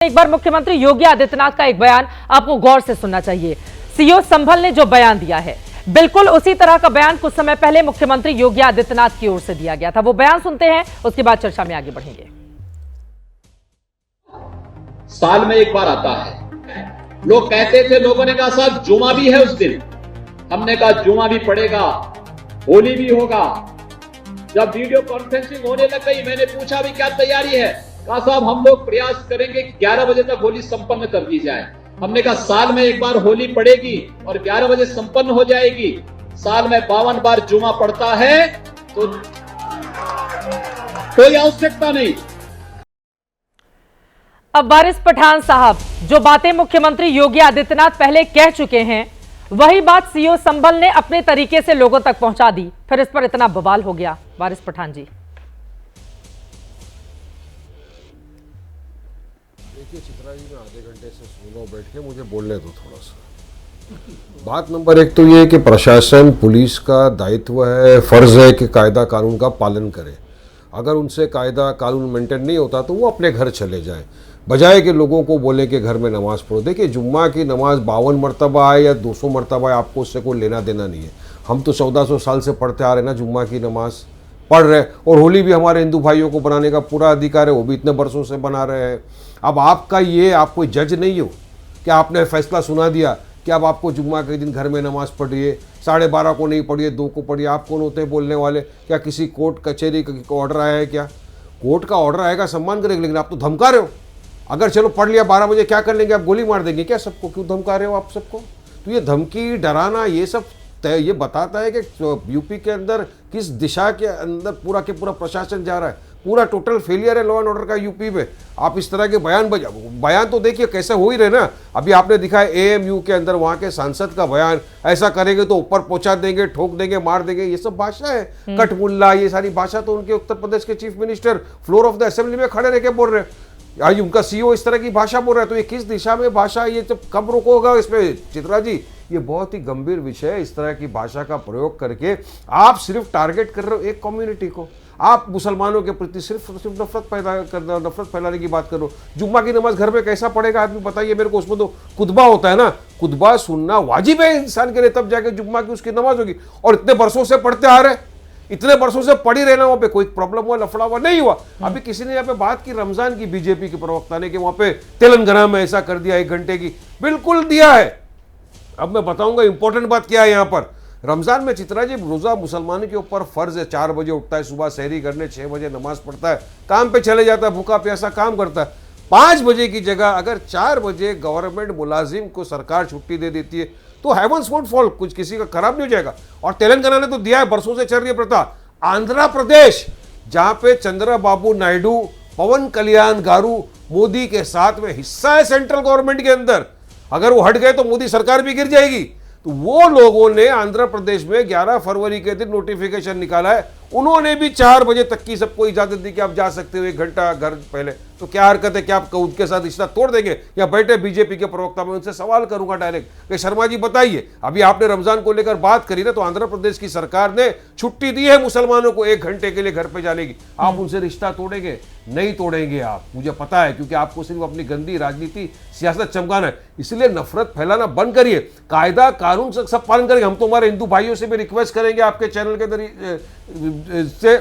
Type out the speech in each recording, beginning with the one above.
एक बार मुख्यमंत्री योगी आदित्यनाथ का एक बयान आपको गौर से सुनना चाहिए। सीओ संभल ने जो बयान दिया है बिल्कुल उसी तरह का बयान कुछ समय पहले मुख्यमंत्री योगी आदित्यनाथ की ओर से दिया गया था। वो बयान सुनते हैं, उसके बाद चर्चा में आगे बढ़ेंगे। साल में एक बार आता है। लोग कहते थे, लोगों ने कहा साहब जुमा भी है उस दिन। हमने कहा जुमा भी पड़ेगा, होली भी होगा। जब वीडियो कॉन्फ्रेंसिंग होने लग गई, मैंने पूछा भी क्या तैयारी है? कहा साहब हम लोग प्रयास करेंगे 11 बजे तक होली संपन्न कर दी जाए। हमने कहा साल में एक बार होली पड़ेगी और 11 बजे संपन्न हो जाएगी। साल में 52 बार जुमा पड़ता है तो कोई आवश्यकता नहीं। अब वारिस पठान साहब जो बातें मुख्यमंत्री योगी आदित्यनाथ पहले कह चुके हैं, वही बात सीओ संभल ने अपने तरीके से लोगों तक पहुंचा दी, फिर इस पर इतना बवाल हो गया। वारिस पठान जी, देखिए चित्रा जी, मैं आधे घंटे से सुन रहा हूं, बैठ के मुझे बोलने दो थोड़ा सा। बात नंबर एक तो ये कि प्रशासन, पुलिस का दायित्व है, फर्ज है कि कायदा कानून का पालन करे। अगर उनसे कायदा कानून मेंटेन नहीं होता तो वो अपने घर चले जाएं, बजाय कि लोगों को बोले कि घर में नमाज पढ़ो। देखिए जुम्मा की नमाज 52 मरतबा है या 200 मरतबा है, आपको उससे कोई लेना देना नहीं है। हम तो 1400 साल से पढ़ते आ रहे हैं ना, जुम्मा की नमाज पढ़ रहे। और होली भी हमारे हिंदू भाइयों को बनाने का पूरा अधिकार है, वो भी इतने बरसों से बना रहे हैं। अब आपका ये, आप कोई जज नहीं हो कि आपने फैसला सुना दिया कि अब आपको जुम्मा के दिन घर में नमाज पढ़िए, 12:30 को नहीं पढ़िए, 2 को पढ़िए। आप कौन होते हैं बोलने वाले? क्या किसी कोर्ट कचहरी का ऑर्डर आया है? क्या कोर्ट का ऑर्डर आएगा सम्मान करेंगे, लेकिन आप तो धमका रहे हो। अगर चलो पढ़ लिया 12 बजे, क्या कर लेंगे आप? गोली मार देंगे क्या सबको? क्यों धमका रहे हो आप सबको? तो ये धमकी, डराना, ये सब ये बताता है कि यूपी के अंदर किस दिशा के अंदर पूरा के पूरा प्रशासन जा रहा है। पूरा टोटल फेलियर है लॉ एंड ऑर्डर का यूपी में। आप इस तरह के बयान तो देखिए कैसे हो ही रहे ना। अभी आपने दिखा है एएमयू के अंदर वहां के सांसद का बयान, ऐसा करेंगे तो ऊपर पहुंचा देंगे, ठोक देंगे, मार देंगे। ये सब भाषा है, कटमुल्ला, ये सारी भाषा तो उनके उत्तर प्रदेश के chief minister floor of the assembly में खड़े रह के बोल रहे हैं। आज उनका सीईओ इस तरह की भाषा बोल रहा है, तो ये किस दिशा में भाषा, ये तो कब रोकोगा इसमें? चित्रा जी, ये बहुत ही गंभीर विषय है। इस तरह की भाषा का प्रयोग करके आप सिर्फ टारगेट कर रहे हो एक कम्युनिटी को। आप मुसलमानों के प्रति सिर्फ नफरत फैलाने की बात कर रहे हो। जुम्मा की नमाज घर में कैसा पड़ेगा आदमी, बताइए मेरे को। उसमें तो खुतबा होता है ना, खुतबा सुनना वाजिब है इंसान के लिए, तब जाके जुम्मा की उसकी नमाज होगी। और इतने बरसों से पढ़ते आ रहे, इतने बरसों से पड़ी रहना, वहां पे कोई प्रॉब्लम हुआ, लफड़ा हुआ नहीं हुआ। अभी किसी ने यहाँ पे बात की रमजान की, बीजेपी के प्रवक्ता ने, कि वहां पे तेलंगाना में ऐसा कर दिया 1 घंटे की, बिल्कुल दिया है। अब मैं बताऊंगा इंपॉर्टेंट बात क्या है यहाँ पर। रमजान में चित्रा जी, रोजा मुसलमान के ऊपर फर्ज है। 4 बजे उठता है, सुबह सहरी करने, 6 बजे नमाज पढ़ता है, काम पे चले जाता है, भूखा प्यासा काम करता है। 5 बजे की जगह अगर 4 बजे गवर्नमेंट मुलाजिम को सरकार छुट्टी दे देती है तो हेवंस वोंट फॉल, कुछ किसी का खराब नहीं हो जाएगा। और तेलंगाना ने तो दिया है, बरसों से चल रही है प्रथा। आंध्र प्रदेश, जहां पे चंद्रबाबू नायडू, पवन कल्याण गारू मोदी के साथ में हिस्सा है सेंट्रल गवर्नमेंट के अंदर, अगर वो हट गए तो मोदी सरकार भी गिर जाएगी। तो वो लोगों ने आंध्र प्रदेश में 11 फरवरी के दिन नोटिफिकेशन निकाला है। उन्होंने भी 4 बजे तक की सबको इजाजत दी कि आप जा सकते हो 1 घंटा घर पहले। तो क्या हरकत है? क्या आप उनके साथ रिश्ता तोड़ देंगे? या बैठे बीजेपी के प्रवक्ता, में उनसे सवाल करूंगा डायरेक्ट कि शर्मा जी बताइए, अभी आपने रमजान को लेकर बात करी ना, तो आंध्र प्रदेश की सरकार ने छुट्टी दी है मुसलमानों को 1 घंटे के लिए घर पे जाने की। आप उनसे रिश्ता तोड़ेंगे? नहीं तोड़ेंगे आप, मुझे पता है, क्योंकि आपको सिर्फ अपनी गंदी राजनीति, सियासत चमकाना है। इसलिए नफरत फैलाना बंद करिए, कायदा कानून सब पालन करेंगे। हम तो हमारे हिंदू भाइयों से भी रिक्वेस्ट करेंगे आपके चैनल के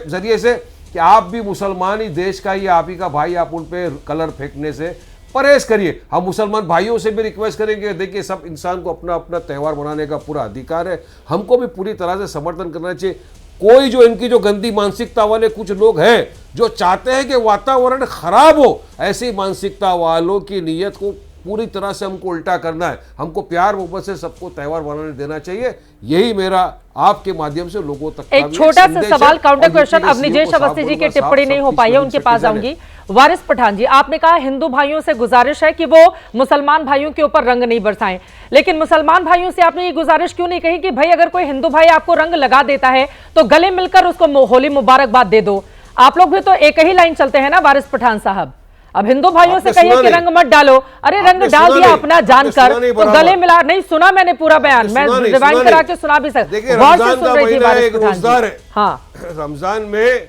जरिए से कि आप भी मुसलमान ही देश का ही, आप ही का भाई, आप उन पे कलर फेंकने से परहेज करिए। हम मुसलमान भाइयों से भी रिक्वेस्ट करेंगे, देखिए सब इंसान को अपना अपना त्यौहार मनाने का पूरा अधिकार है, हमको भी पूरी तरह से समर्थन करना चाहिए। कोई जो इनकी जो गंदी मानसिकता वाले कुछ लोग हैं जो चाहते हैं कि वातावरण खराब हो, ऐसी मानसिकता वालों की नीयत को पूरी तरह से हमको उल्टा करना है। हमको प्यार मोहब्बत से सबको त्यौहार मनाने देना चाहिए। यही मेरा आपके माध्यम से लोगों तक एक छोटा सा सवाल, काउंटर क्वेश्चन। अब निजेश अवस्थी जी की टिप्पणी नहीं हो पाई है, उनके पास आऊंगी। वारिस पठान जी, आपने कहा हिंदू भाइयों से गुजारिश है कि वो मुसलमान भाइयों के ऊपर रंग नहीं बरसाएं, लेकिन मुसलमान भाइयों से आपने ये गुजारिश क्यों नहीं कही कि भाई अगर कोई हिंदू भाई आपको रंग लगा देता है तो गले मिलकर उसको होली मुबारकबाद दे दो? आप लोग भी तो एक ही लाइन चलते हैं ना वारिस पठान साहब। अब हिंदू भाइयों से कहिए कि रंग मत डालो, अरे रंग डाल दिया अपना जानकर, तो गले मिला। नहीं सुना मैंने पूरा बयान, मैं रिवाइंड करा के सुना भी सकता। हाँ, रमजान में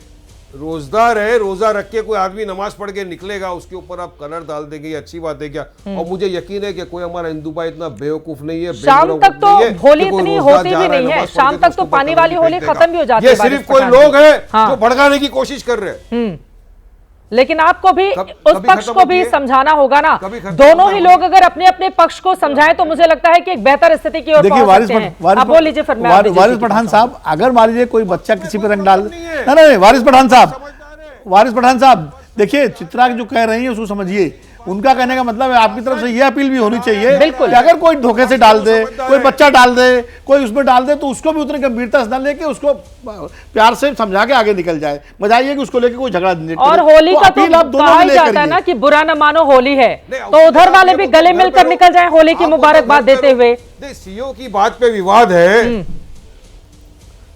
रोजदार है, रोजा रख के कोई आदमी नमाज पढ़ के निकलेगा, उसके ऊपर आप कलर डाल देंगे, ये अच्छी बात है क्या? और मुझे यकीन है कि कोई हमारा हिंदू भाई इतना बेवकूफ नहीं है, शाम तक तो होली इतनी होती भी नहीं है, शाम तक तो पानी वाली होली खत्म भी हो जाती है। ये सिर्फ कोई लोग हैं हाँ। जो भड़काने की कोशिश कर रहे हैं। लेकिन आपको भी उस पक्ष को भी समझाना होगा ना। खत्म दोनों ही लोग अगर अपने अपने पक्ष को समझाएं तो मुझे लगता है कि एक बेहतर स्थिति की ओर पहुंच सकते हैं। आप बोल लीजिए। फिर वारिस पठान साहब, अगर मान लीजिए कोई बच्चा किसी पे रंग डाल, नहीं, वारिस पठान साहब देखिए, चित्रा जो कह रही है उसको समझिए। उनका कहने का मतलब है आपकी तरफ से ये अपील भी होनी चाहिए बिल्कुल कि अगर कोई धोखे से डाल दे, कोई बच्चा डाल दे, कोई उसमें डाल दे, तो उसको भी उतनी गंभीरता से न लेके उसको प्यार से समझा के आगे निकल जाए, बजाय कि उसको लेके कोई झगड़ा नहीं। और होली का तो कहा जाता है ना कि बुरा न मानो होली है, तो उधर वाले भी गले मिलकर निकल जाए होली की मुबारकबाद देते हुए। सीओ की बात पे विवाद है,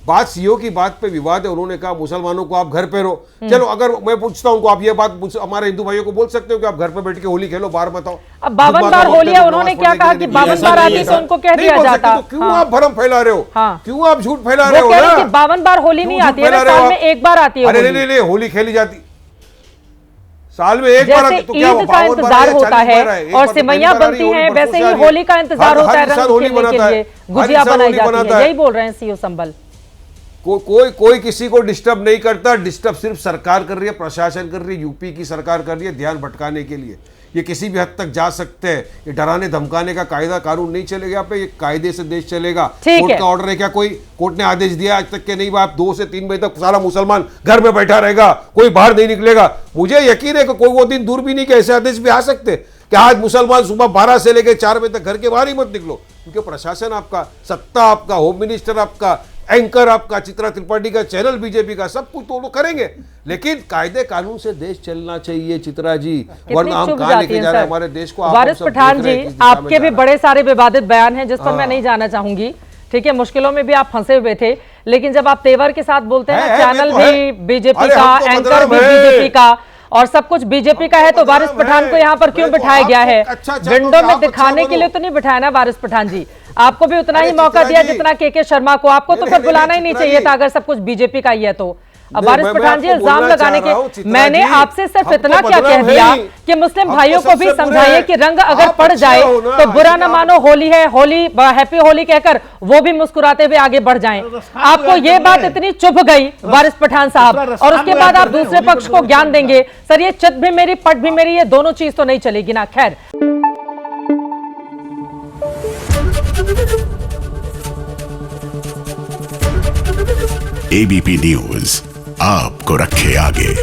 बात सीओ की बात पे विवाद है। उन्होंने कहा मुसलमानों को आप घर पे रहो। चलो, अगर मैं पूछता हूं, आप ये बात हमारे हिंदू भाइयों को बोल सकते हो कि आप घर पे बैठ के होली खेलो, बाहर बताओ। अब 52 बार होली है, उन्होंने क्या कहा कि 52 बार आती तो उनको कह दिया जाता। तो क्यों आप भरम फैला रहे हो? क्यों आप झूठ फैला रहे हो? 52 बार होली नहीं आती है, साल में एक बार आती है। अरे नहीं, होली खेली जाती साल में एक बार। जैसे ईद का इंतजार होता है और सिमैया बनती हैं, वैसे ही होली का इंतजार होता है, रंग खेलने के लिए गुजिया बनाई जाती है। यही बोल रहे हैं सीओ संबल। कोई किसी को डिस्टर्ब नहीं करता। डिस्टर्ब सिर्फ सरकार कर रही है, प्रशासन कर रही है, यूपी की सरकार कर रही है, ध्यान भटकाने के लिए। ये किसी भी हद तक जा सकते हैं। ये डराने धमकाने का कायदा कानून नहीं चलेगा यहाँ पे, ये कायदे से देश चलेगा। कोर्ट का ऑर्डर है क्या? कोर्ट ने आदेश दिया आज तक के नहीं, आप 2 से 3 बजे तक सारा मुसलमान घर में बैठा रहेगा, कोई बाहर नहीं निकलेगा। मुझे यकीन है कि कोई वो दिन दूर भी नहीं कि ऐसे आदेश भी आ सकते कि आज मुसलमान सुबह 12 से लेकर 4 बजे तक घर के बाहर ही मत निकलो, क्योंकि प्रशासन आपका, सत्ता आपका, होम मिनिस्टर आपका, एंकर आपका, चित्रा त्रिपाठी का चैनल बीजेपी का, सब कुछ तो लोग करेंगे। लेकिन कायदे कानून से देश चलना चाहिए चित्रा जी, वरना हम कहां लेके जा रहे हैं हमारे देश को। वारिस पठान जी, आपके भी बड़े सारे विवादित बयान हैं जिस पर मैं नहीं जाना चाहूंगी। ठीक है, मुश्किलों में भी आप फंसे हुए थे, लेकिन जब आप तेवर के साथ बोलते हैं ना, चैनल भी बीजेपी का, एंकर भी बीजेपी का और सब कुछ बीजेपी का है, तो वारिस पठान को यहाँ पर क्यों बिठाया गया है? विंडो में दिखाने के लिए तो नहीं बिठाया ना वारिस पठान जी। आपको भी उतना ही मौका दिया जितना के शर्मा को। आपको तो फिर बुलाना ही नहीं चाहिए था अगर सब कुछ बीजेपी का ही है तो। अब वारिस पठान जी इल्जाम लगाने के, मैंने आपसे सिर्फ इतना क्या कह दिया कि मुस्लिम भाइयों को भी समझाइए कि रंग अगर पड़ जाए तो बुरा न मानो, होली है, होली हैप्पी होली कहकर वो भी मुस्कुराते हुए आगे बढ़ जाएं। आपको ये बात इतनी चुभ गई वारिस पठान साहब, और उसके बाद आप दूसरे पक्ष को ज्ञान देंगे। सर, ये चित भी मेरी, पट भी मेरी, ये दोनों चीज तो नहीं चलेगी ना। खैर, एबीपी न्यूज आपको रखे आगे।